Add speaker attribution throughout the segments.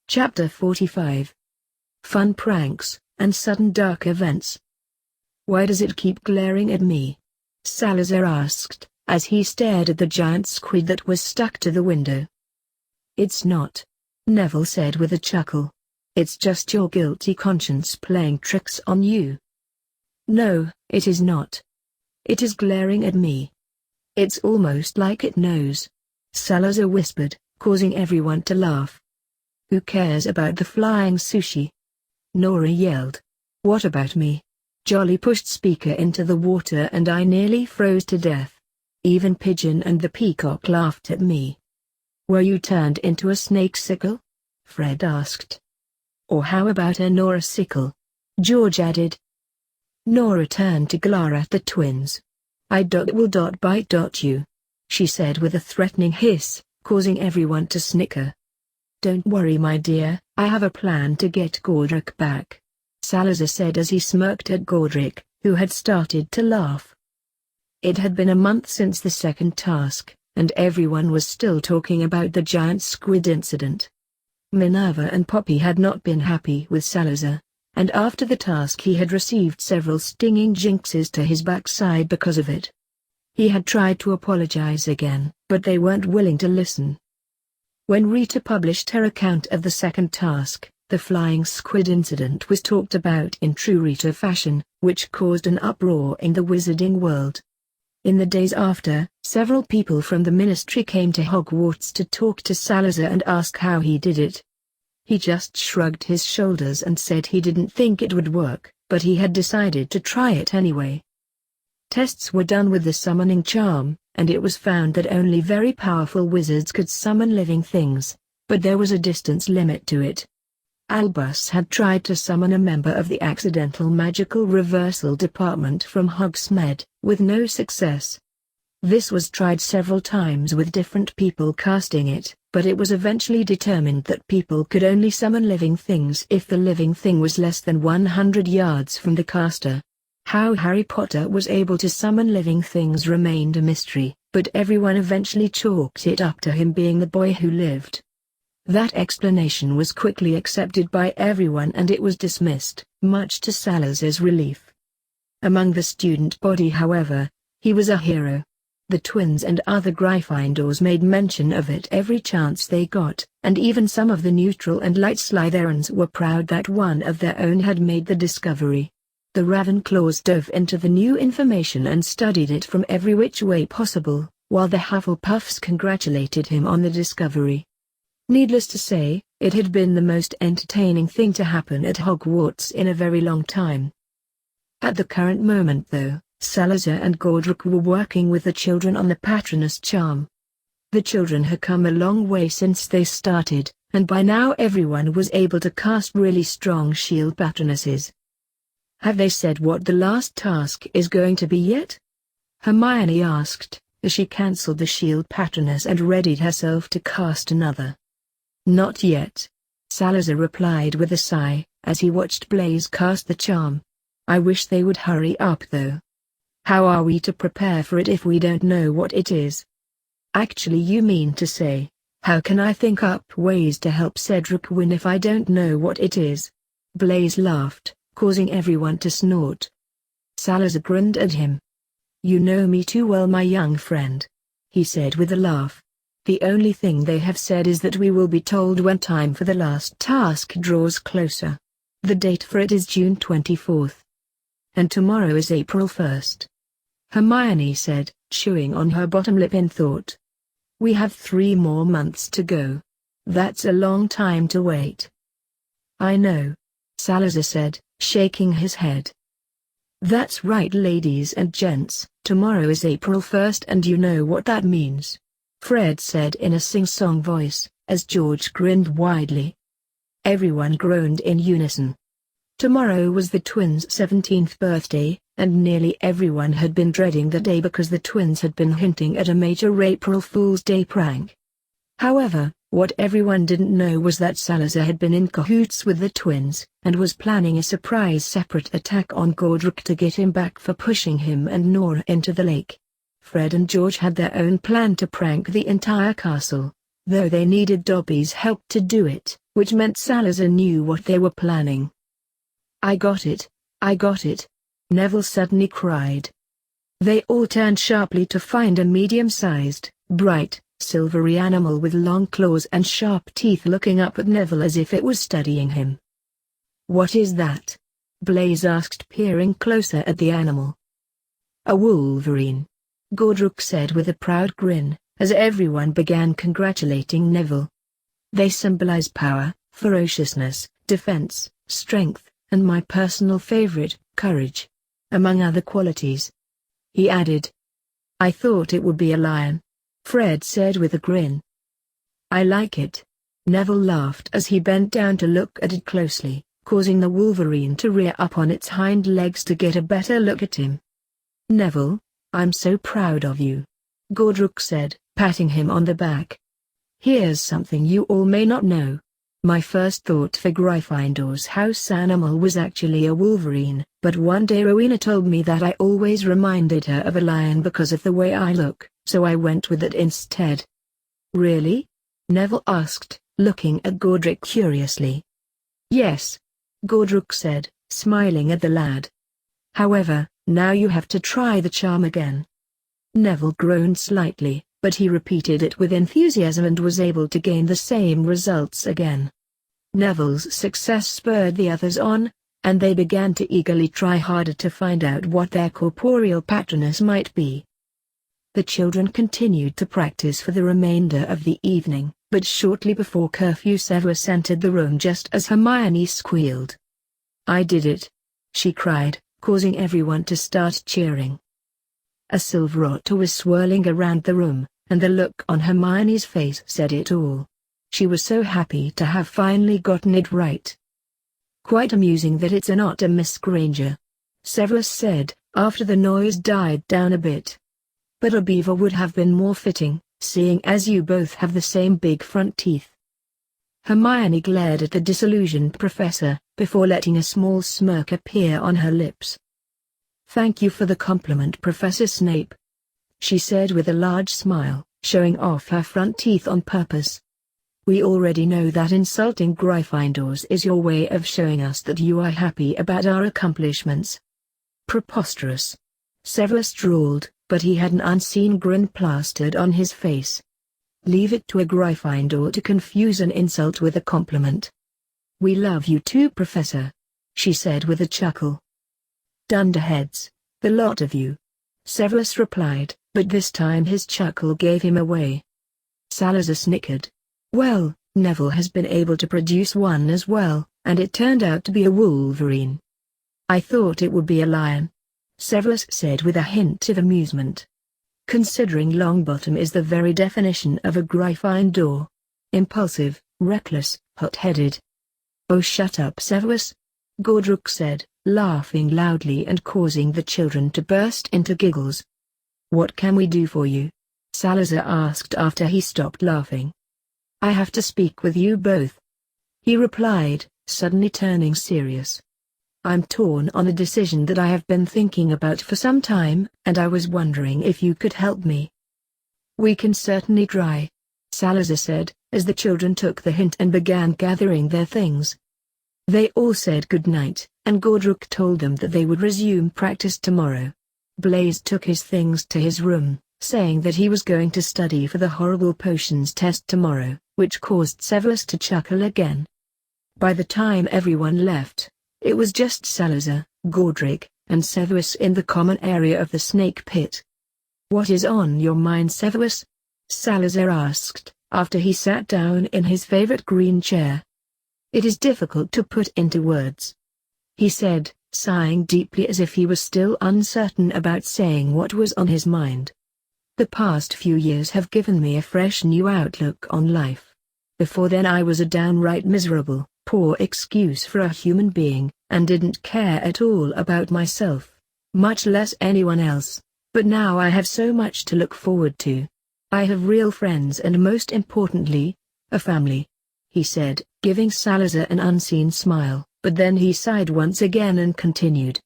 Speaker 1: Chapter 45. Fun pranks, and sudden dark events. "Why does it keep glaring at me?" Salazar asked, as he stared at the giant squid that was stuck to the window. "It's not," Neville said with a chuckle. "It's just your guilty conscience playing tricks on you." "No, it is not. It is glaring at me. It's almost like it knows," Salazar whispered, causing everyone to laugh. "Who cares about the flying sushi?" Nora yelled. "What about me?" Jolly pushed Speaker into the water and I nearly froze to death. Even Pigeon and the peacock laughed at me. "Were you turned into a snake sickle?" Fred asked. "Or how about a Nora sickle?" George added. Nora turned to glare at the twins. "I will bite you," she said with a threatening hiss, causing everyone to snicker. "Don't worry my dear, I have a plan to get Godric back," Salazar said as he smirked at Godric, who had started to laugh. It had been a month since the second task, and everyone was still talking about the giant squid incident. Minerva and Poppy had not been happy with Salazar, and after the task he had received several stinging jinxes to his backside because of it. He had tried to apologize again, but they weren't willing to listen. When Rita published her account of the second task, the flying squid incident was talked about in true Rita fashion, which caused an uproar in the wizarding world. In the days after, several people from the ministry came to Hogwarts to talk to Salazar and ask how he did it. He just shrugged his shoulders and said he didn't think it would work, but he had decided to try it anyway. Tests were done with the summoning charm, and it was found that only very powerful wizards could summon living things, but there was a distance limit to it. Albus had tried to summon a member of the Accidental Magical Reversal Department from Hogsmeade, with no success. This was tried several times with different people casting it, but it was eventually determined that people could only summon living things if the living thing was less than 100 yards from the caster. How Harry Potter was able to summon living things remained a mystery, but everyone eventually chalked it up to him being the boy who lived. That explanation was quickly accepted by everyone and it was dismissed, much to Salazar's relief. Among the student body however, he was a hero. The twins and other Gryffindors made mention of it every chance they got, and even some of the neutral and light Slytherins were proud that one of their own had made the discovery. The Ravenclaws dove into the new information and studied it from every which way possible, while the Hufflepuffs congratulated him on the discovery. Needless to say, it had been the most entertaining thing to happen at Hogwarts in a very long time. At the current moment though, Salazar and Godric were working with the children on the Patronus charm. The children had come a long way since they started, and by now everyone was able to cast really strong shield patronuses. "Have they said what the last task is going to be yet?" Hermione asked, as she cancelled the shield patronus and readied herself to cast another. "Not yet," Salazar replied with a sigh, as he watched Blaise cast the charm. "I wish they would hurry up though. How are we to prepare for it if we don't know what it is?" "Actually you mean to say, how can I think up ways to help Cedric win if I don't know what it is?" Blaise laughed, causing everyone to snort. Salazar grinned at him. "You know me too well my young friend," he said with a laugh. "The only thing they have said is that we will be told when time for the last task draws closer. The date for it is June 24th. And tomorrow is April 1st. Hermione said, chewing on her bottom lip in thought. "We have 3 more months to go. That's a long time to wait." "I know," Salazar said, shaking his head. "That's right ladies and gents, tomorrow is April 1st and you know what that means," Fred said in a sing-song voice, as George grinned widely. Everyone groaned in unison. Tomorrow was the twins' 17th birthday, and nearly everyone had been dreading the day because the twins had been hinting at a major April Fool's Day prank. However, what everyone didn't know was that Salazar had been in cahoots with the twins, and was planning a surprise separate attack on Godric to get him back for pushing him and Nora into the lake. Fred and George had their own plan to prank the entire castle, though they needed Dobby's help to do it, which meant Salazar knew what they were planning. "I got it! I got it!" Neville suddenly cried. They all turned sharply to find a medium-sized, bright, silvery animal with long claws and sharp teeth looking up at Neville as if it was studying him. "What is that?" Blaze asked, peering closer at the animal. "A wolverine," Gordruk said with a proud grin, as everyone began congratulating Neville. "They symbolize power, ferociousness, defense, strength, and my personal favorite, courage, among other qualities," he added. "I thought it would be a lion," Fred said with a grin. "I like it." Neville laughed as he bent down to look at it closely, causing the wolverine to rear up on its hind legs to get a better look at him. "Neville, I'm so proud of you," Gordruk said, patting him on the back. "Here's something you all may not know. My first thought for Gryffindor's house animal was actually a wolverine, but one day Rowena told me that I always reminded her of a lion because of the way I look, so I went with it instead." "Really?" Neville asked, looking at Gordruk curiously. "Yes," Gordruk said, smiling at the lad. "However, now you have to try the charm again." Neville groaned slightly, but he repeated it with enthusiasm and was able to gain the same results again. Neville's success spurred the others on, and they began to eagerly try harder to find out what their corporeal patroness might be. The children continued to practice for the remainder of the evening, but shortly before curfew Severus entered the room just as Hermione squealed. "I did it!" she cried, causing everyone to start cheering. A silver otter was swirling around the room, and the look on Hermione's face said it all. She was so happy to have finally gotten it right. "Quite amusing that it's an otter, Miss Granger," Severus said, after the noise died down a bit. "But a beaver would have been more fitting, seeing as you both have the same big front teeth." Hermione glared at the disillusioned professor, before letting a small smirk appear on her lips. "Thank you for the compliment, Professor Snape," she said with a large smile, showing off her front teeth on purpose. "We already know that insulting Gryffindors is your way of showing us that you are happy about our accomplishments." "Preposterous," Severus drawled, but he had an unseen grin plastered on his face. "Leave it to a Gryffindor to confuse an insult with a compliment." "We love you too, Professor," she said with a chuckle. "Dunderheads, the lot of you," Severus replied, but this time his chuckle gave him away. Salazar snickered. "Well, Neville has been able to produce one as well, and it turned out to be a wolverine." "I thought it would be a lion," Severus said with a hint of amusement. "Considering Longbottom is the very definition of a Gryffindor. Impulsive, reckless, hot-headed." "Oh, shut up, Severus," Gordruk said, laughing loudly and causing the children to burst into giggles. "What can we do for you?" Salazar asked after he stopped laughing. "I have to speak with you both," he replied, suddenly turning serious. "I'm torn on a decision that I have been thinking about for some time, and I was wondering if you could help me." "We can certainly try," Salazar said, as the children took the hint and began gathering their things. They all said goodnight, and Gordruk told them that they would resume practice tomorrow. Blaze took his things to his room, saying that he was going to study for the horrible potions test tomorrow, which caused Severus to chuckle again. By the time everyone left, it was just Salazar, Gordruk, and Severus in the common area of the snake pit. "What is on your mind, Severus?" Salazar asked, after he sat down in his favorite green chair. "It is difficult to put into words," he said, sighing deeply as if he was still uncertain about saying what was on his mind. "The past few years have given me a fresh new outlook on life. Before then I was a downright miserable, poor excuse for a human being, and didn't care at all about myself, much less anyone else, but now I have so much to look forward to. I have real friends and most importantly, a family," he said, giving Salazar an unseen smile, but then he sighed once again and continued.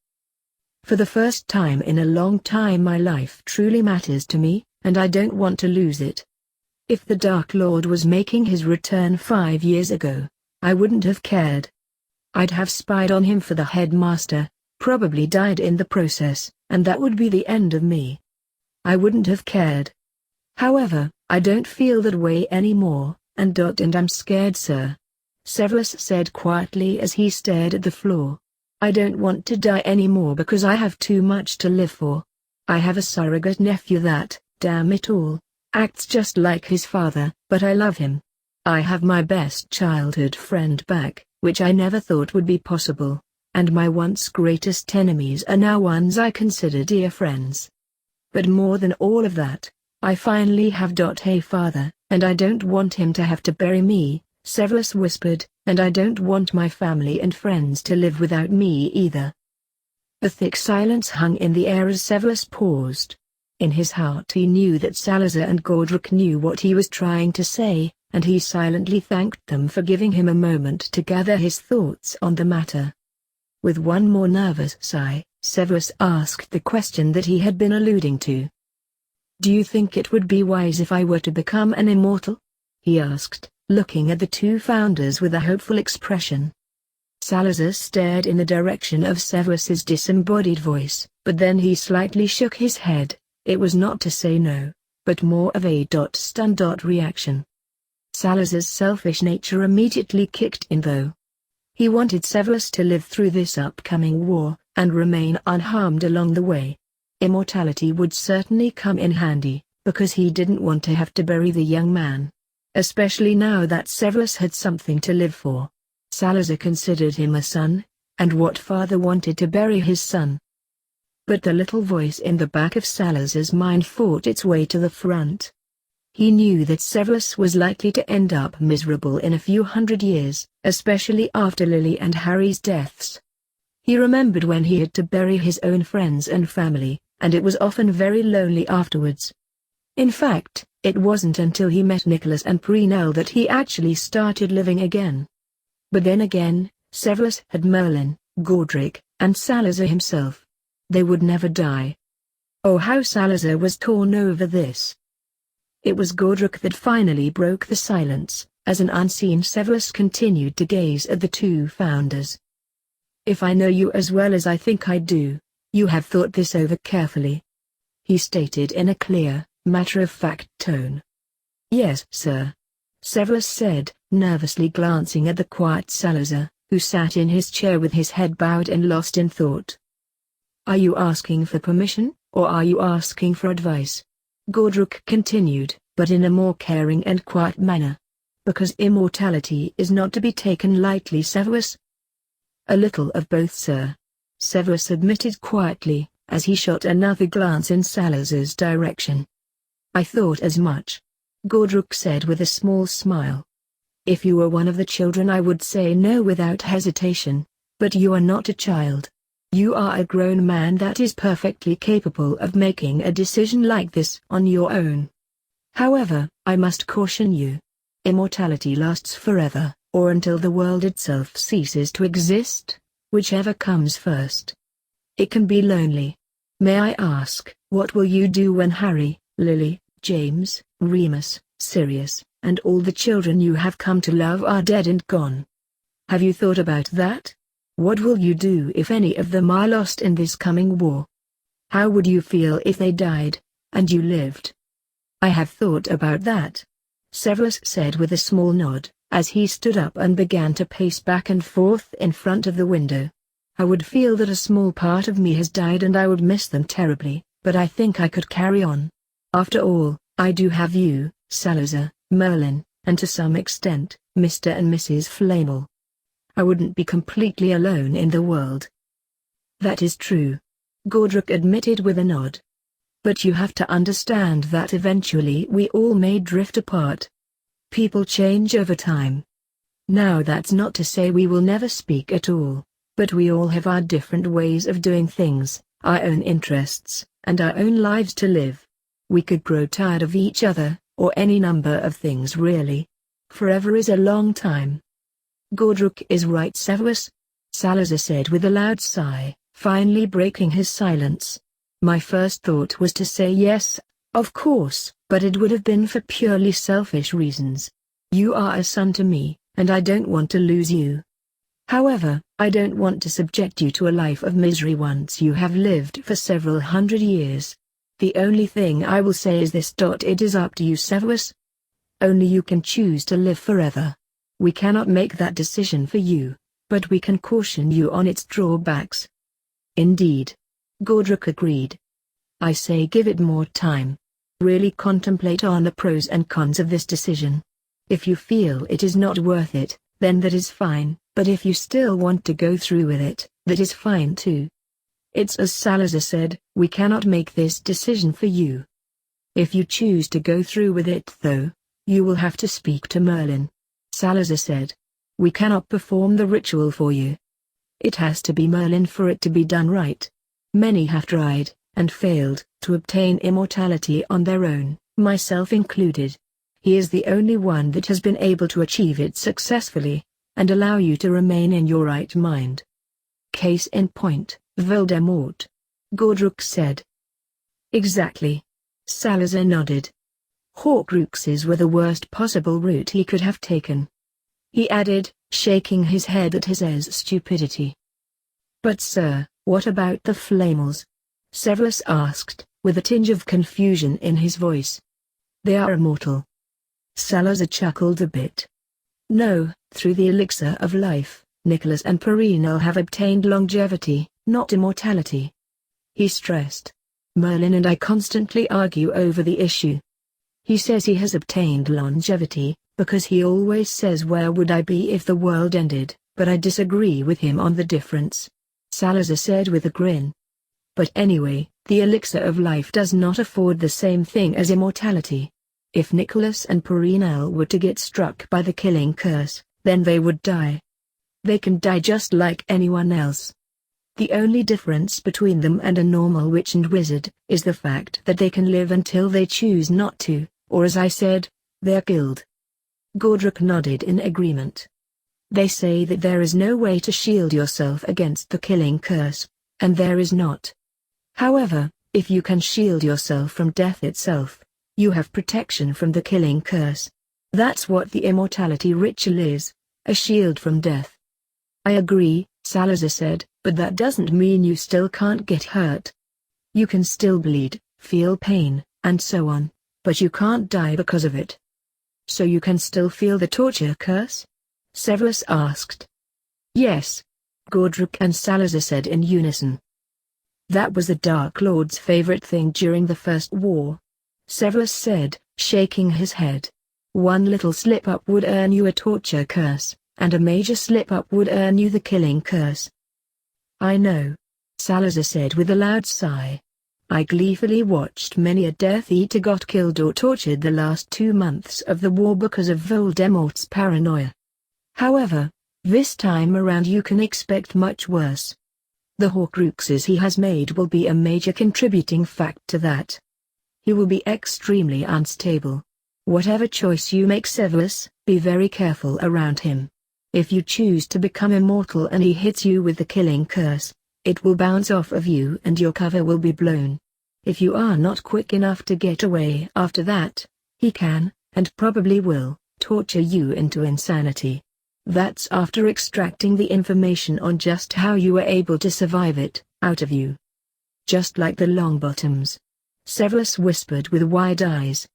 Speaker 1: "For the first time in a long time my life truly matters to me, and I don't want to lose it. If the Dark Lord was making his return 5 years ago, I wouldn't have cared. I'd have spied on him for the headmaster, probably died in the process, and that would be the end of me. I wouldn't have cared. However, I don't feel that way anymore, and I'm scared, sir. Severus said quietly as he stared at the floor. I don't want to die anymore because I have too much to live for. I have a surrogate nephew that, damn it all, acts just like his father, but I love him. I have my best childhood friend back, which I never thought would be possible, and my once greatest enemies are now ones I consider dear friends. But more than all of that, I finally have a father, and I don't want him to have to bury me, Severus whispered, and I don't want my family and friends to live without me either. A thick silence hung in the air as Severus paused. In his heart he knew that Salazar and Godric knew what he was trying to say, and he silently thanked them for giving him a moment to gather his thoughts on the matter. With one more nervous sigh, Severus asked the question that he had been alluding to. "Do you think it would be wise if I were to become an immortal?" he asked, looking at the two founders with a hopeful expression. Salazar stared in the direction of Severus's disembodied voice, but then he slightly shook his head. It was not to say no, but more of a stunned reaction. Salazar's selfish nature immediately kicked in though. He wanted Severus to live through this upcoming war, and remain unharmed along the way. Immortality would certainly come in handy, because he didn't want to have to bury the young man. Especially now that Severus had something to live for. Salazar considered him a son, and what father wanted to bury his son? But the little voice in the back of Salazar's mind fought its way to the front. He knew that Severus was likely to end up miserable in a few hundred years, especially after Lily and Harry's deaths. He remembered when he had to bury his own friends and family, and it was often very lonely afterwards. In fact, it wasn't until he met Nicholas and Prenelle that he actually started living again. But then again, Severus had Merlin, Godric, and Salazar himself. They would never die. Oh, how Salazar was torn over this. It was Godric that finally broke the silence, as an unseen Severus continued to gaze at the two founders. "If I know you as well as I think I do, you have thought this over carefully," he stated in a clear, matter-of-fact tone. "Yes, sir," Severus said, nervously glancing at the quiet Salazar, who sat in his chair with his head bowed and lost in thought. "Are you asking for permission, or are you asking for advice?" Godric continued, but in a more caring and quiet manner. "Because immortality is not to be taken lightly, Severus." "A little of both, sir," Severus admitted quietly, as he shot another glance in Salazar's direction. "I thought as much," Godric said with a small smile. "If you were one of the children I would say no without hesitation, but you are not a child. You are a grown man that is perfectly capable of making a decision like this on your own. However, I must caution you. Immortality lasts forever, or until the world itself ceases to exist, whichever comes first. It can be lonely. May I ask, what will you do when Harry, Lily, James, Remus, Sirius, and all the children you have come to love are dead and gone? Have you thought about that? What will you do if any of them are lost in this coming war? How would you feel if they died, and you lived?" "I have thought about that," Severus said with a small nod, as he stood up and began to pace back and forth in front of the window. "I would feel that a small part of me has died and I would miss them terribly, but I think I could carry on. After all, I do have you, Salazar, Merlin, and to some extent, Mr. and Mrs. Flamel. I wouldn't be completely alone in the world." "That is true," Godric admitted with a nod. "But you have to understand that eventually we all may drift apart. People change over time. Now that's not to say we will never speak at all, but we all have our different ways of doing things, our own interests, and our own lives to live. We could grow tired of each other, or any number of things really. Forever is a long time." "Godric is right, Severus," Salazar said with a loud sigh, finally breaking his silence. "My first thought was to say yes, of course, but it would have been for purely selfish reasons. You are a son to me, and I don't want to lose you. However, I don't want to subject you to a life of misery once you have lived for several hundred years. The only thing I will say is this: it is up to you, Severus. Only you can choose to live forever. We cannot make that decision for you, but we can caution you on its drawbacks. Indeed. Godric agreed. I say give it more time. Really contemplate on the pros and cons of this decision. If you feel it is not worth it, then that is fine, but if you still want to go through with it, that is fine too. It's as Salazar said, we cannot make this decision for you. If you choose to go through with it though, you will have to speak to Merlin. Salazar said. We cannot perform the ritual for you. It has to be Merlin for it to be done right. Many have tried, and failed, to obtain immortality on their own, myself included. He is the only one that has been able to achieve it successfully, and allow you to remain in your right mind. Case in point, Voldemort. Godric said. Exactly. Salazar nodded. Horcruxes were the worst possible route he could have taken. He added, shaking his head at his stupidity. But sir, what about the Flamels? Severus asked, with a tinge of confusion in his voice. They are immortal. Salazar chuckled a bit. No, through the elixir of life, Nicholas and Perenelle have obtained longevity, not immortality. He stressed. Merlin and I constantly argue over the issue. He says he has obtained longevity, because he always says where would I be if the world ended, but I disagree with him on the difference. Salazar said with a grin. But anyway, the elixir of life does not afford the same thing as immortality. If Nicholas and Perenelle were to get struck by the killing curse, then they would die. They can die just like anyone else. The only difference between them and a normal witch and wizard, is the fact that they can live until they choose not to, or as I said, they're killed. Godric nodded in agreement. They say that there is no way to shield yourself against the killing curse, and there is not. However, if you can shield yourself from death itself, you have protection from the killing curse. That's what the immortality ritual is, a shield from death. I agree, Salazar said, but that doesn't mean you still can't get hurt. You can still bleed, feel pain, and so on, but you can't die because of it. So you can still feel the torture curse? Severus asked. Yes. Godric and Salazar said in unison. That was the Dark Lord's favorite thing during the First War. Severus said, shaking his head. One little slip-up would earn you a torture curse, and a major slip-up would earn you the killing curse. I know. Salazar said with a loud sigh. I gleefully watched many a Death Eater got killed or tortured the last 2 months of the war because of Voldemort's paranoia. However, this time around you can expect much worse. The Horcruxes he has made will be a major contributing factor to that. He will be extremely unstable. Whatever choice you make, Severus, be very careful around him. If you choose to become immortal and he hits you with the killing curse, it will bounce off of you and your cover will be blown. If you are not quick enough to get away after that, he can, and probably will, torture you into insanity. That's after extracting the information on just how you were able to survive it, out of you. Just like the Longbottoms. Severus whispered with wide eyes.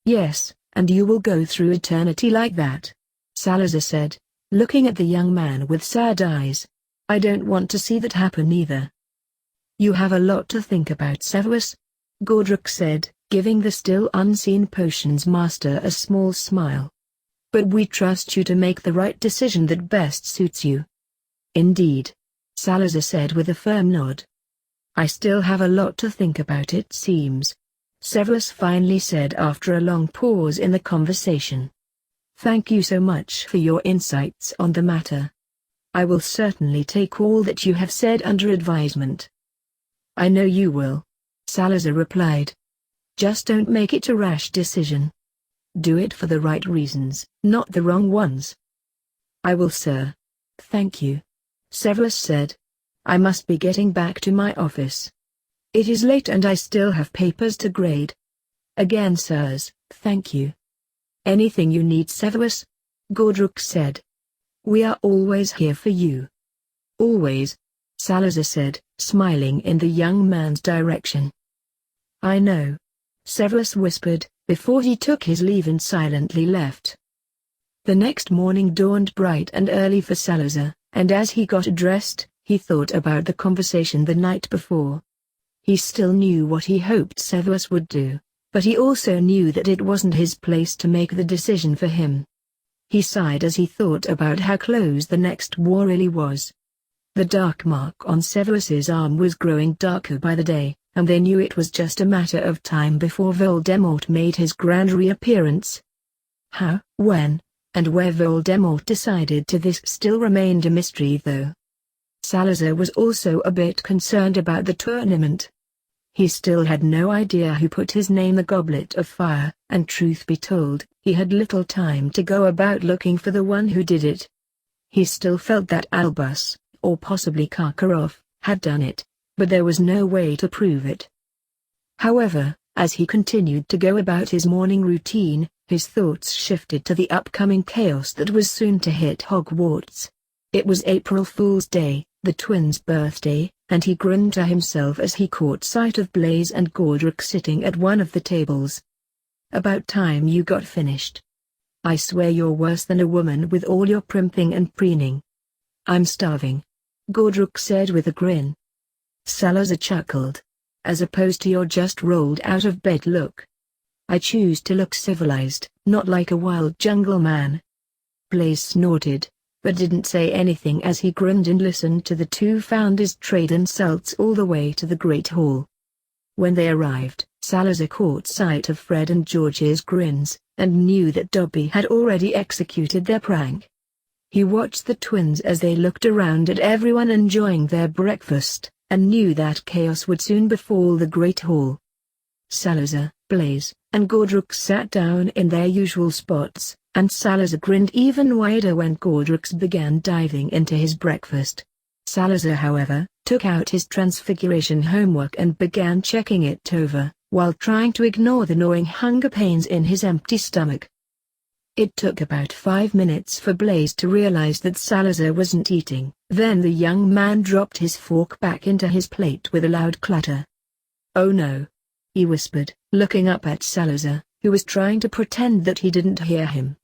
Speaker 1: Yes, and you will go through eternity like that. Salazar said, looking at the young man with sad eyes. I don't want to see that happen either. You have a lot to think about, Severus. Godric said, giving the still unseen potions master a small smile. But we trust you to make the right decision that best suits you. Indeed. Salazar said with a firm nod. I still have a lot to think about, it seems. Severus finally said after a long pause in the conversation. Thank you so much for your insights on the matter. I will certainly take all that you have said under advisement. I know you will. Salazar replied. Just don't make it a rash decision. Do it for the right reasons, not the wrong ones. I will, sir. Thank you. Severus said. I must be getting back to my office. It is late and I still have papers to grade. Again, sirs, thank you. Anything you need, Severus? Gordruk said. "We are always here for you." "Always," Salazar said, smiling in the young man's direction. "I know," Severus whispered, before he took his leave and silently left. The next morning dawned bright and early for Salazar, and as he got dressed, he thought about the conversation the night before. He still knew what he hoped Severus would do, but he also knew that it wasn't his place to make the decision for him. He sighed as he thought about how close the next war really was. The dark mark on Severus's arm was growing darker by the day, and they knew it was just a matter of time before Voldemort made his grand reappearance. How, when, and where Voldemort decided to this still remained a mystery though. Salazar was also a bit concerned about the tournament. He still had no idea who put his name in the Goblet of Fire, and truth be told, he had little time to go about looking for the one who did it. He still felt that Albus, or possibly Karkaroff, had done it, but there was no way to prove it. However, as he continued to go about his morning routine, his thoughts shifted to the upcoming chaos that was soon to hit Hogwarts. It was April Fool's Day, the twins' birthday, and he grinned to himself as he caught sight of Blaise and Gordruk sitting at one of the tables. "About time you got finished. I swear you're worse than a woman with all your primping and preening." "I'm starving," Gordruk said with a grin. Salazar chuckled. "As opposed to your just rolled out of bed look. I choose to look civilized, not like a wild jungle man." Blaise snorted, but didn't say anything as he grinned and listened to the two founders trade insults all the way to the Great Hall. When they arrived, Salazar caught sight of Fred and George's grins, and knew that Dobby had already executed their prank. He watched the twins as they looked around at everyone enjoying their breakfast, and knew that chaos would soon befall the Great Hall. Salazar, Blaise, and Gordruk sat down in their usual spots, and Salazar grinned even wider when Gordruk began diving into his breakfast. Salazar, however, took out his transfiguration homework and began checking it over, while trying to ignore the gnawing hunger pains in his empty stomach. It took about 5 minutes for Blaise to realize that Salazar wasn't eating. Then the young man dropped his fork back into his plate with a loud clatter. "Oh no," he whispered, looking up at Salazar, who was trying to pretend that he didn't hear him.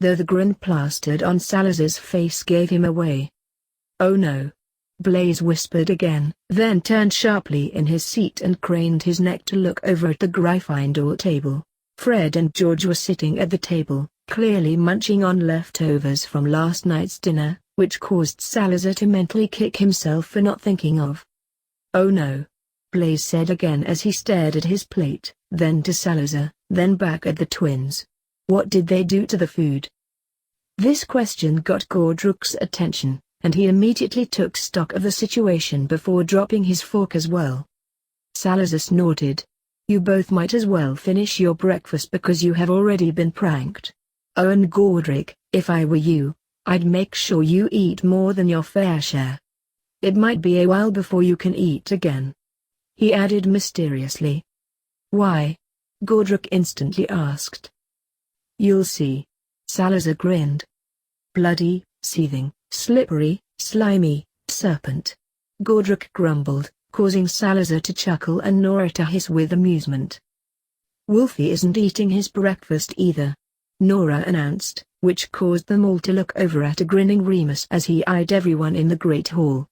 Speaker 1: Though the grin plastered on Salazar's face gave him away. "Oh no," Blaise whispered again, then turned sharply in his seat and craned his neck to look over at the Gryffindor table. Fred and George were sitting at the table, clearly munching on leftovers from last night's dinner, which caused Salazar to mentally kick himself for not thinking of. "Oh no," Blaise said again as he stared at his plate, then to Salazar, then back at the twins. "What did they do to the food?" This question got Gordruk's attention, and he immediately took stock of the situation before dropping his fork as well. Salazar snorted. "You both might as well finish your breakfast because you have already been pranked. Oh, and Gordruk, if I were you, I'd make sure you eat more than your fair share. It might be a while before you can eat again," he added mysteriously. "Why?" Gordruk instantly asked. "You'll see." Salazar grinned. "Bloody, seething, slippery, slimy, serpent," Gordruk grumbled, causing Salazar to chuckle and Nora to hiss with amusement. "Wolfie isn't eating his breakfast either," Nora announced, which caused them all to look over at a grinning Remus as he eyed everyone in the Great Hall.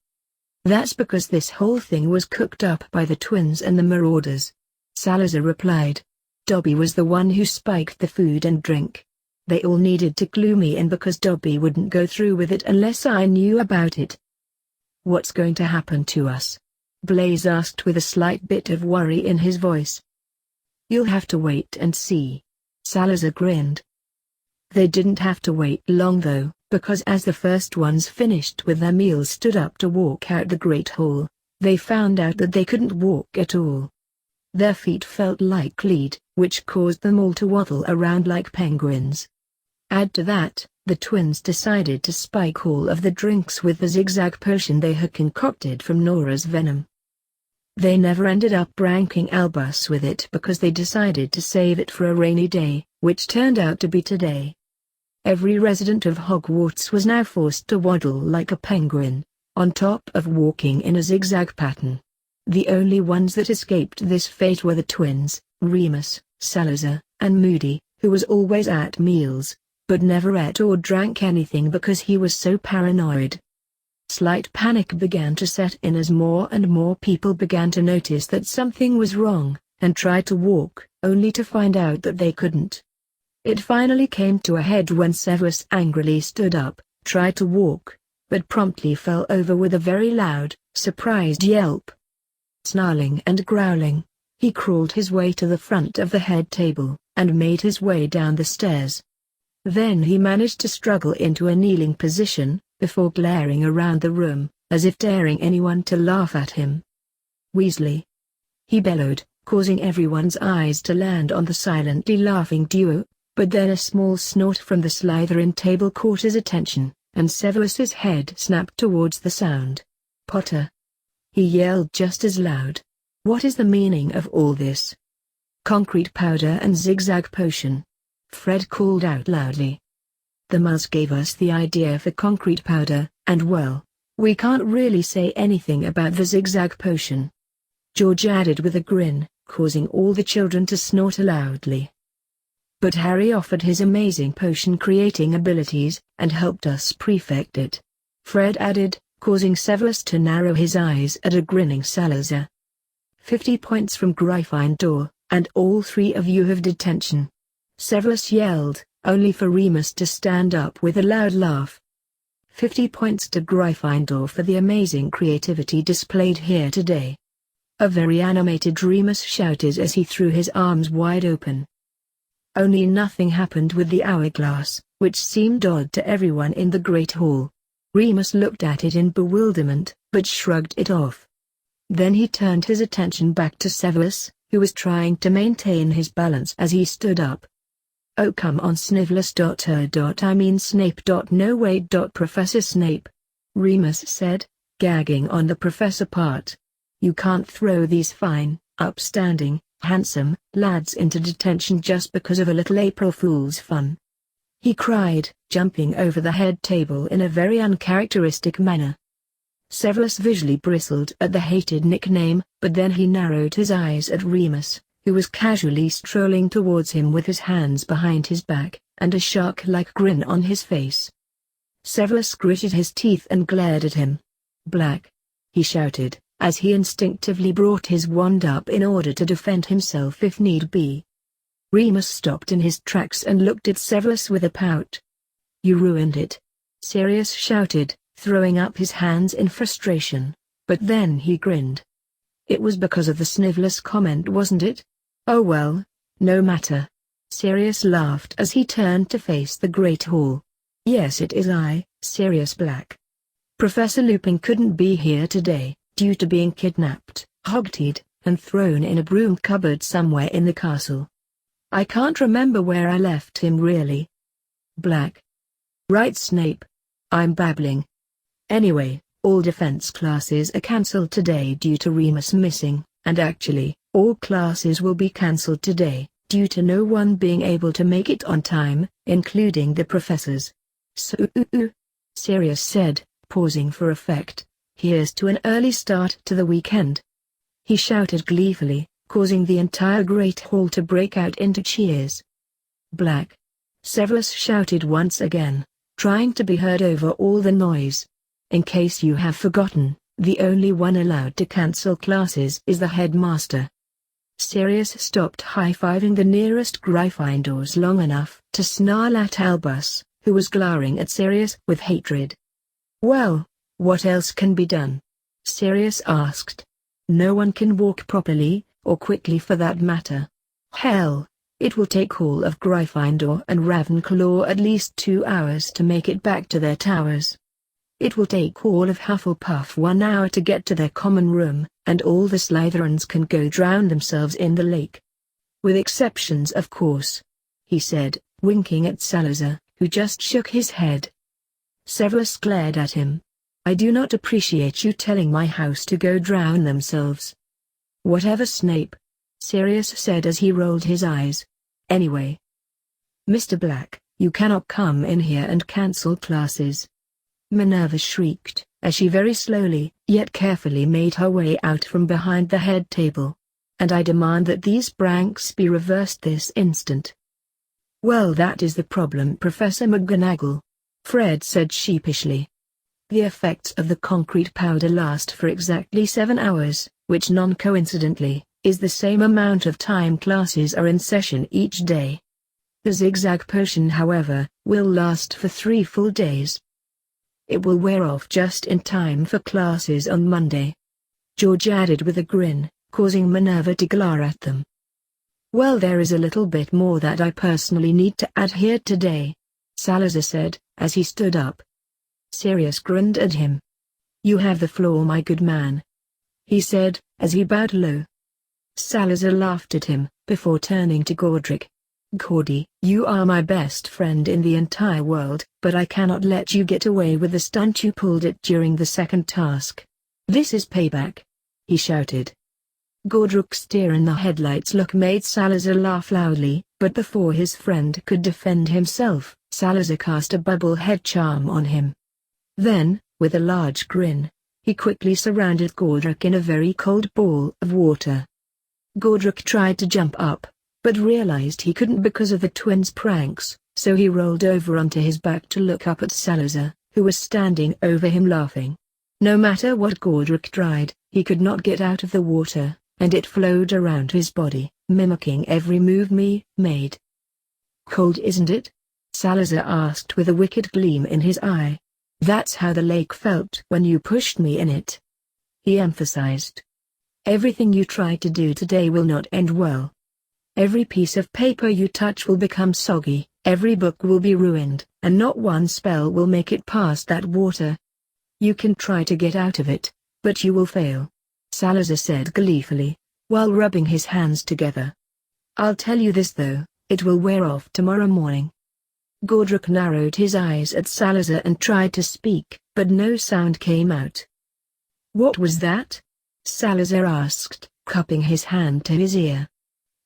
Speaker 1: "That's because this whole thing was cooked up by the twins and the Marauders," Salazar replied. "Dobby was the one who spiked the food and drink. They all needed to clue me in because Dobby wouldn't go through with it unless I knew about it." "What's going to happen to us?" Blaise asked with a slight bit of worry in his voice. "You'll have to wait and see," Salazar grinned. They didn't have to wait long though, because as the first ones finished with their meals stood up to walk out the Great Hall, they found out that they couldn't walk at all. Their feet felt like lead, which caused them all to waddle around like penguins. Add to that, the twins decided to spike all of the drinks with the zigzag potion they had concocted from Nora's venom. They never ended up pranking Albus with it because they decided to save it for a rainy day, which turned out to be today. Every resident of Hogwarts was now forced to waddle like a penguin, on top of walking in a zigzag pattern. The only ones that escaped this fate were the twins, Remus, Salazar, and Moody, who was always at meals, but never ate or drank anything because he was so paranoid. Slight panic began to set in as more and more people began to notice that something was wrong, and tried to walk, only to find out that they couldn't. It finally came to a head when Severus angrily stood up, tried to walk, but promptly fell over with a very loud, surprised yelp. Snarling and growling, he crawled his way to the front of the head table, and made his way down the stairs. Then he managed to struggle into a kneeling position, before glaring around the room, as if daring anyone to laugh at him. "Weasley!" he bellowed, causing everyone's eyes to land on the silently laughing duo, but then a small snort from the Slytherin table caught his attention, and Severus's head snapped towards the sound. "Potter!" he yelled just as loud. "What is the meaning of all this?" "Concrete powder and zigzag potion," Fred called out loudly. "The Muzz gave us the idea for concrete powder, and well, we can't really say anything about the zigzag potion," George added with a grin, causing all the children to snort loudly. "But Harry offered his amazing potion-creating abilities, and helped us perfect it," Fred added, causing Severus to narrow his eyes at a grinning Salazar. 50 points from Gryffindor, and all 3 of you have detention," Severus yelled, only for Remus to stand up with a loud laugh. 50 points to Gryffindor for the amazing creativity displayed here today. A very animated Remus shouted as he threw his arms wide open. Only nothing happened with the hourglass, which seemed odd to everyone in the Great Hall. Remus looked at it in bewilderment, but shrugged it off. Then he turned his attention back to Severus, who was trying to maintain his balance as he stood up. "Oh come on Snivellus. I mean Snape. No wait. Professor Snape," Remus said, gagging on the professor part. "You can't throw these fine, upstanding, handsome lads into detention just because of a little April Fool's fun," he cried, jumping over the head table in a very uncharacteristic manner. Severus visually bristled at the hated nickname, but then he narrowed his eyes at Remus, who was casually strolling towards him with his hands behind his back, and a shark-like grin on his face. Severus gritted his teeth and glared at him. "Black!" he shouted, as he instinctively brought his wand up in order to defend himself if need be. Remus stopped in his tracks and looked at Severus with a pout. "You ruined it!" Sirius shouted, throwing up his hands in frustration, but then he grinned. "It was because of the Snivellus comment, wasn't it? Oh well, no matter." Sirius laughed as he turned to face the Great Hall. "Yes, it is I, Sirius Black. Professor Lupin couldn't be here today, due to being kidnapped, hogtied, and thrown in a broom cupboard somewhere in the castle. I can't remember where I left him really." "Black. Right Snape. I'm babbling. Anyway, all defense classes are cancelled today due to Remus missing, and actually, all classes will be cancelled today, due to no one being able to make it on time, including the professors. So, Sirius said, pausing for effect. "Here's to an early start to the weekend," he shouted gleefully, causing the entire Great Hall to break out into cheers. "Black!" Severus shouted once again, trying to be heard over all the noise. "In case you have forgotten, the only one allowed to cancel classes is the headmaster." Sirius stopped high-fiving the nearest Gryffindors long enough to snarl at Albus, who was glowering at Sirius with hatred. "Well, what else can be done?" Sirius asked. "No one can walk properly, or quickly for that matter. Hell, it will take all of Gryffindor and Ravenclaw at least 2 hours to make it back to their towers. It will take all of Hufflepuff 1 hour to get to their common room, and all the Slytherins can go drown themselves in the lake. With exceptions of course," he said, winking at Salazar, who just shook his head. Severus glared at him. "I do not appreciate you telling my house to go drown themselves." "Whatever Snape," Sirius said as he rolled his eyes. "Anyway, Mr. Black, You cannot come in here and cancel classes." Minerva shrieked, as she very slowly, yet carefully made her way out from behind the head table. "And I demand that these pranks be reversed this instant." "Well, that is the problem, Professor McGonagall," Fred said sheepishly. "The effects of the concrete powder last for exactly 7 hours, which non-coincidentally, is the same amount of time classes are in session each day. The zigzag potion, however, will last for 3 full days. It will wear off just in time for classes on Monday," George added with a grin, causing Minerva to glare at them. "Well, there is a little bit more that I personally need to add here today," Salazar said, as he stood up. Sirius grinned at him. "You have the floor, my good man," he said, as he bowed low. Salazar laughed at him, before turning to Godric. "Gordy, you are my best friend in the entire world, but I cannot let you get away with the stunt you pulled it during the second task. This is payback," he shouted. Godric's deer-in-the-headlights look made Salazar laugh loudly, but before his friend could defend himself, Salazar cast a bubble head charm on him. Then, with a large grin, he quickly surrounded Godric in a very cold ball of water. Godric tried to jump up, but realized he couldn't because of the twins' pranks, so he rolled over onto his back to look up at Salazar, who was standing over him laughing. No matter what Godric tried, he could not get out of the water, and it flowed around his body, mimicking every move he made. "Cold, isn't it?" Salazar asked with a wicked gleam in his eye. "That's how the lake felt when you pushed me in it," he emphasized. "Everything you try to do today will not end well. Every piece of paper you touch will become soggy, every book will be ruined, and not one spell will make it past that water. You can try to get out of it, but you will fail," Salazar said gleefully, while rubbing his hands together. "I'll tell you this though, it will wear off tomorrow morning." Godric narrowed his eyes at Salazar and tried to speak, but no sound came out. "What was that?" Salazar asked, cupping his hand to his ear.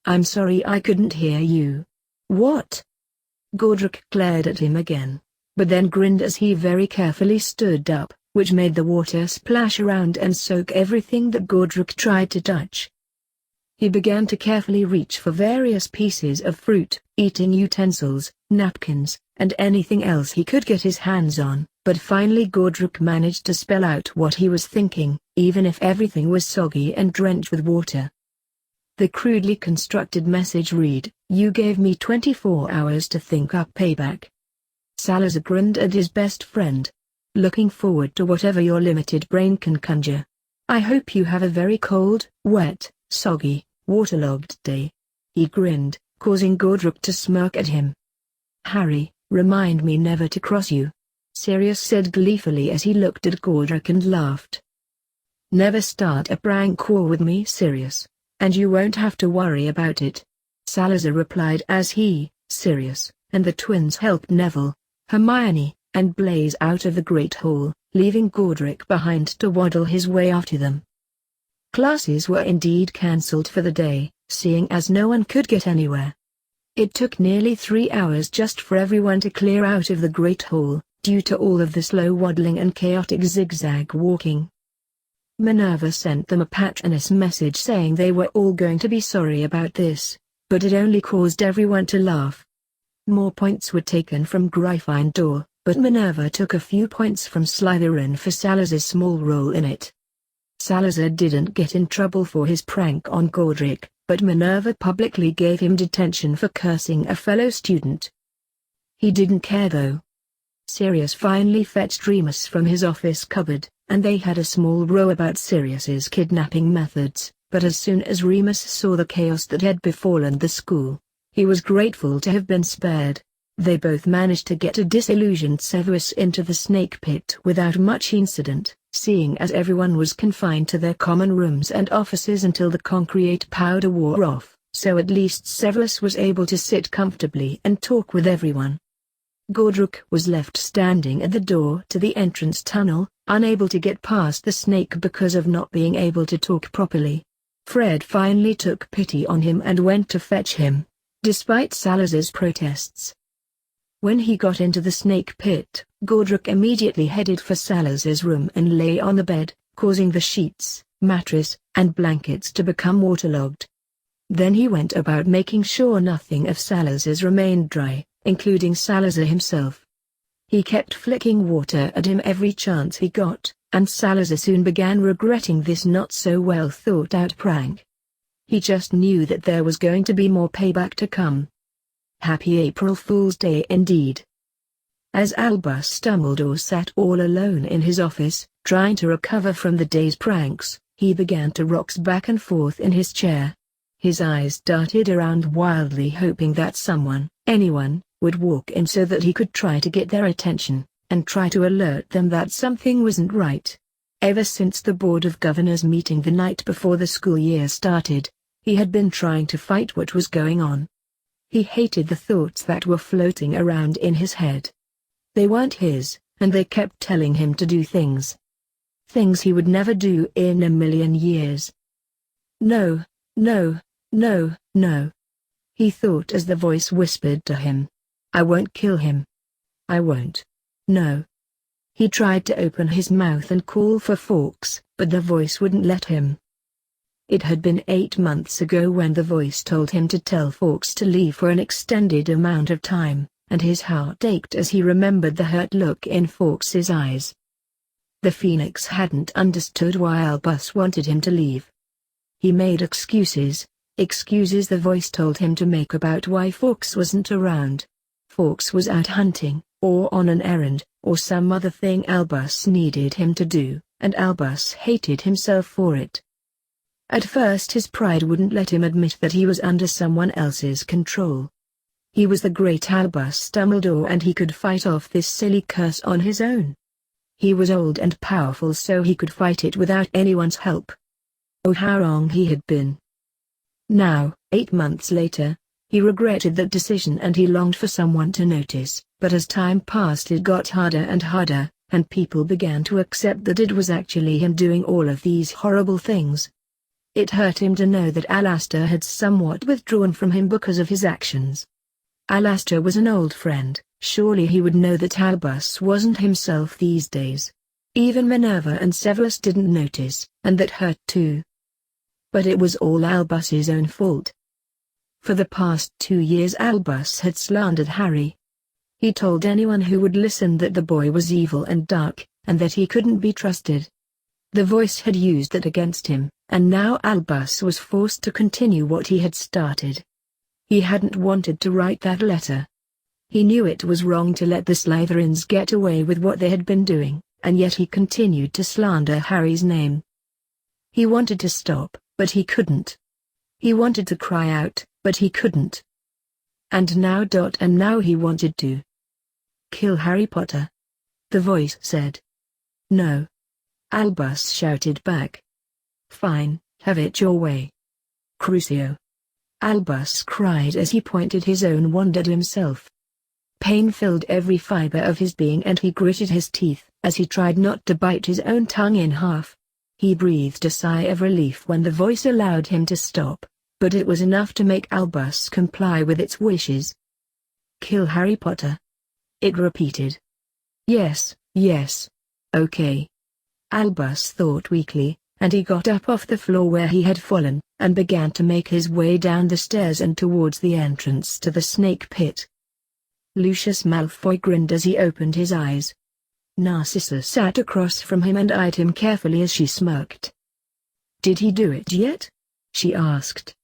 Speaker 1: "I'm sorry, I couldn't hear you." "What?" Godric glared at him again, but then grinned as he very carefully stood up, which made the water splash around and soak everything that Godric tried to touch. He began to carefully reach for various pieces of fruit, eating utensils, napkins, and anything else he could get his hands on, but finally Godric managed to spell out what he was thinking, even if everything was soggy and drenched with water. The crudely constructed message read, "You gave me 24 hours to think up payback." Salazar grinned at his best friend. "Looking forward to whatever your limited brain can conjure. I hope you have a very cold, wet, soggy, waterlogged day," he grinned, causing Godric to smirk at him. "Harry, remind me never to cross you," Sirius said gleefully as he looked at Godric and laughed. "Never start a prank war with me, Sirius, and you won't have to worry about it," Salazar replied as he, Sirius, and the twins helped Neville, Hermione, and Blaise out of the Great Hall, leaving Godric behind to waddle his way after them. Classes were indeed cancelled for the day, seeing as no one could get anywhere. It took nearly 3 hours just for everyone to clear out of the Great Hall, due to all of the slow waddling and chaotic zigzag walking. Minerva sent them a patroness message saying they were all going to be sorry about this, but it only caused everyone to laugh. More points were taken from Gryffindor, but Minerva took a few points from Slytherin for Salazar's small role in it. Salazar didn't get in trouble for his prank on Godric, but Minerva publicly gave him detention for cursing a fellow student. He didn't care though. Sirius finally fetched Remus from his office cupboard, and they had a small row about Sirius's kidnapping methods, but as soon as Remus saw the chaos that had befallen the school, he was grateful to have been spared. They both managed to get a disillusioned Severus into the snake pit without much incident, seeing as everyone was confined to their common rooms and offices until the concrete powder wore off, so at least Severus was able to sit comfortably and talk with everyone. Godric was left standing at the door to the entrance tunnel, unable to get past the snake because of not being able to talk properly. Fred finally took pity on him and went to fetch him, despite Salazar's protests. When he got into the snake pit, Godric immediately headed for Salazar's room and lay on the bed, causing the sheets, mattress, and blankets to become waterlogged. Then he went about making sure nothing of Salazar's remained dry, including Salazar himself. He kept flicking water at him every chance he got, and Salazar soon began regretting this not so well thought out prank. He just knew that there was going to be more payback to come. Happy April Fool's Day indeed. As Albus Dumbledore sat all alone in his office, trying to recover from the day's pranks, he began to rock back and forth in his chair. His eyes darted around wildly, hoping that someone, anyone, would walk in so that he could try to get their attention, and try to alert them that something wasn't right. Ever since the Board of Governors meeting the night before the school year started, he had been trying to fight what was going on. He hated the thoughts that were floating around in his head. They weren't his, and they kept telling him to do things. Things he would never do in a million years. No, no, no, no. He thought as the voice whispered to him. I won't kill him. I won't. No. He tried to open his mouth and call for Fawkes, but the voice wouldn't let him. It had been 8 months ago when the voice told him to tell Fawkes to leave for an extended amount of time, and his heart ached as he remembered the hurt look in Fawkes's eyes. The Phoenix hadn't understood why Albus wanted him to leave. He made excuses the voice told him to make about why Fawkes wasn't around. Fawkes was out hunting, or on an errand, or some other thing Albus needed him to do, and Albus hated himself for it. At first his pride wouldn't let him admit that he was under someone else's control. He was the great Albus Dumbledore and he could fight off this silly curse on his own. He was old and powerful, so he could fight it without anyone's help. Oh, how wrong he had been. Now, 8 months later, he regretted that decision and he longed for someone to notice, but as time passed it got harder and harder, and people began to accept that it was actually him doing all of these horrible things. It hurt him to know that Alastor had somewhat withdrawn from him because of his actions. Alastor was an old friend, surely he would know that Albus wasn't himself these days. Even Minerva and Severus didn't notice, and that hurt too. But it was all Albus's own fault. For the past 2 years Albus had slandered Harry. He told anyone who would listen that the boy was evil and dark, and that he couldn't be trusted. The voice had used that against him, and now Albus was forced to continue what he had started. He hadn't wanted to write that letter. He knew it was wrong to let the Slytherins get away with what they had been doing, and yet he continued to slander Harry's name. He wanted to stop, but he couldn't. He wanted to cry out, but he couldn't. And now he wanted to kill Harry Potter. The voice said. No. Albus shouted back. Fine, have it your way. Crucio. Albus cried as he pointed his own wand at himself. Pain filled every fiber of his being and he gritted his teeth as he tried not to bite his own tongue in half. He breathed a sigh of relief when the voice allowed him to stop, but it was enough to make Albus comply with its wishes. Kill Harry Potter. It repeated. Yes, yes. Okay. Albus thought weakly, and he got up off the floor where he had fallen, and began to make his way down the stairs and towards the entrance to the snake pit. Lucius Malfoy grinned as he opened his eyes. Narcissa sat across from him and eyed him carefully as she smirked. Did he do it yet? She asked.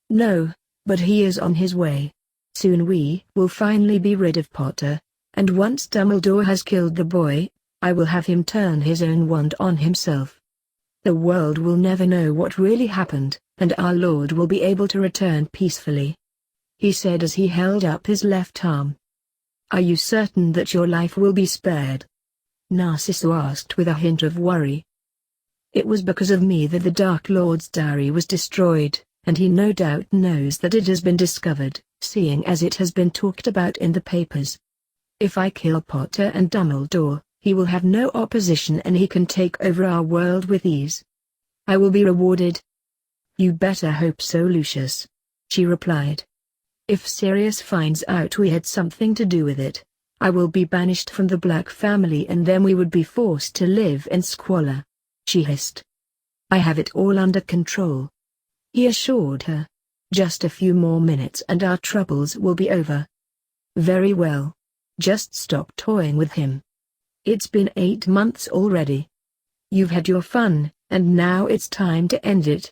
Speaker 1: No, but he is on his way. Soon we will finally be rid of Potter, and once Dumbledore has killed the boy, I will have him turn his own wand on himself. The world will never know what really happened, and our Lord will be able to return peacefully. He said as he held up his left arm. Are you certain that your life will be spared? Narcissa asked with a hint of worry. It was because of me that the Dark Lord's diary was destroyed, and he no doubt knows that it has been discovered, seeing as it has been talked about in the papers. If I kill Potter and Dumbledore, he will have no opposition and he can take over our world with ease. I will be rewarded. You better hope so, Lucius. She replied. If Sirius finds out we had something to do with it, I will be banished from the Black family and then we would be forced to live in squalor," she hissed. "I have it all under control," he assured her. "Just a few more minutes and our troubles will be over." "Very well. Just stop toying with him. It's been 8 months already. You've had your fun, and now it's time to end it."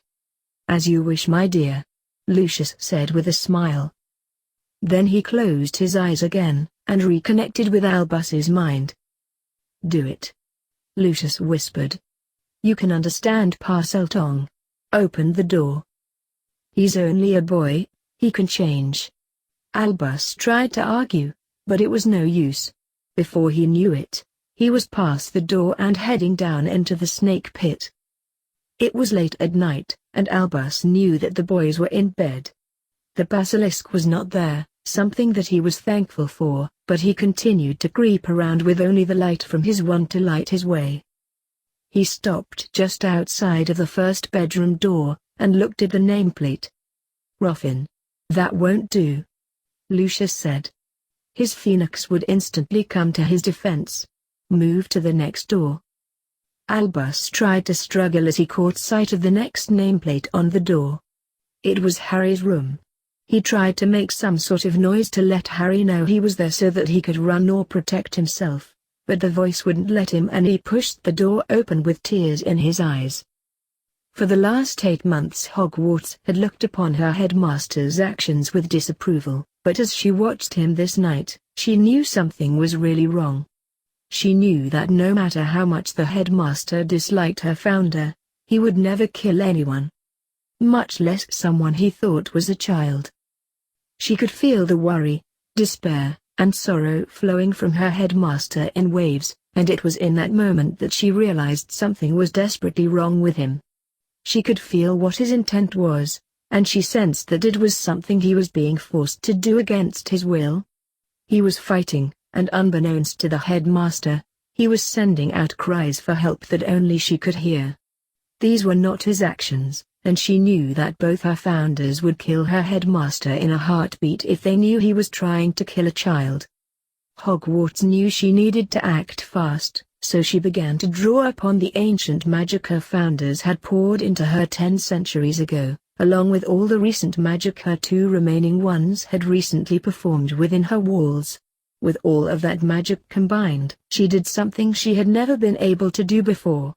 Speaker 1: "As you wish, my dear," Lucius said with a smile. Then he closed his eyes again, and reconnected with Albus's mind. "Do it," Lucius whispered. "You can understand Parseltong. Open the door. He's only a boy, he can change." Albus tried to argue, but it was no use. Before he knew it, he was past the door and heading down into the snake pit. It was late at night, and Albus knew that the boys were in bed. The basilisk was not there, something that he was thankful for, but he continued to creep around with only the light from his wand to light his way. He stopped just outside of the first bedroom door, and looked at the nameplate. "Ruffin. That won't do," Lucius said. His phoenix would instantly come to his defense. "Move to the next door." Albus tried to struggle as he caught sight of the next nameplate on the door. It was Harry's room. He tried to make some sort of noise to let Harry know he was there so that he could run or protect himself, but the voice wouldn't let him and he pushed the door open with tears in his eyes. For the last 8 months Hogwarts had looked upon her headmaster's actions with disapproval, but as she watched him this night, she knew something was really wrong. She knew that no matter how much the headmaster disliked her founder, he would never kill anyone, much less someone he thought was a child. She could feel the worry, despair, and sorrow flowing from her headmaster in waves, and it was in that moment that she realized something was desperately wrong with him. She could feel what his intent was, and she sensed that it was something he was being forced to do against his will. He was fighting, and unbeknownst to the headmaster, he was sending out cries for help that only she could hear. These were not his actions, and she knew that both her founders would kill her headmaster in a heartbeat if they knew he was trying to kill a child. Hogwarts knew she needed to act fast, so she began to draw upon the ancient magic her founders had poured into her 10 centuries ago, along with all the recent magic her 2 remaining ones had recently performed within her walls. With all of that magic combined, she did something she had never been able to do before.